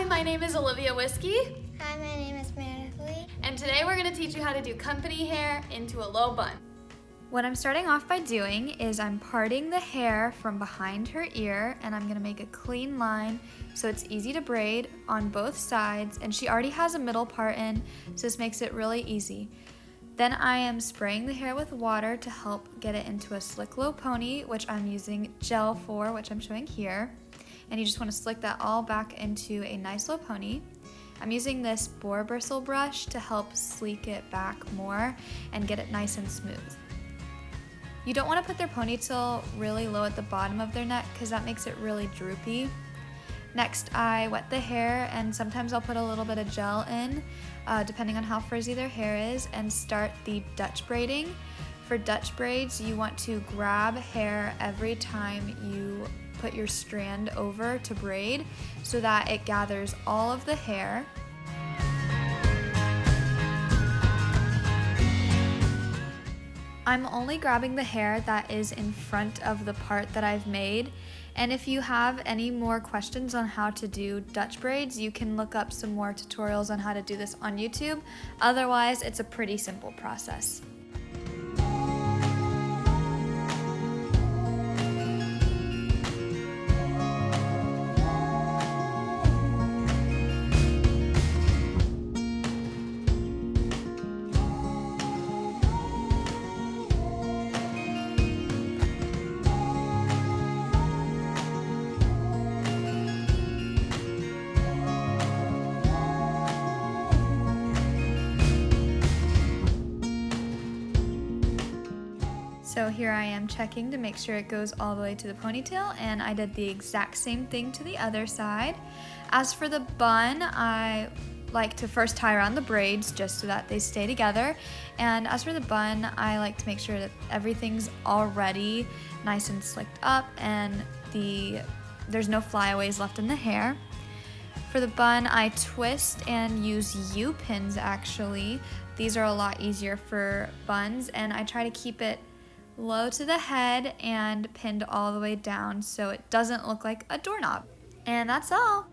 my name is Olivia Whiskey. Hi, my name is Meredith Lee. And today we're going to teach you how to do company hair into a low bun. What I'm starting off by doing is I'm parting the hair from behind her ear, and I'm going to make a clean line so it's easy to braid on both sides, and she already has a middle part in, so this makes it really easy. Then I am spraying the hair with water to help get it into a slick low pony, which I'm using gel for, which I'm showing here. And you just want to slick that all back into a nice low pony. I'm using this boar bristle brush to help sleek it back more and get it nice and smooth. You don't want to put their ponytail really low at the bottom of their neck because that makes it really droopy. Next, I wet the hair, and sometimes I'll put a little bit of gel in, depending on how frizzy their hair is, and start the Dutch braiding. For Dutch braids, you want to grab hair every time you put your strand over to braid so that it gathers all of the hair. I'm only grabbing the hair that is in front of the part that I've made, and if you have any more questions on how to do Dutch braids, you can look up some more tutorials on how to do this on YouTube. Otherwise, it's a pretty simple process. So here I am checking to make sure it goes all the way to the ponytail, and I did the exact same thing to the other side. As for the bun, I like to first tie around the braids just so that they stay together. And as for the bun, I like to make sure that everything's already nice and slicked up and there's no flyaways left in the hair. For the bun, I twist and use U-pins actually. These are a lot easier for buns, and I try to keep it low to the head and pinned all the way down so it doesn't look like a doorknob. And that's all.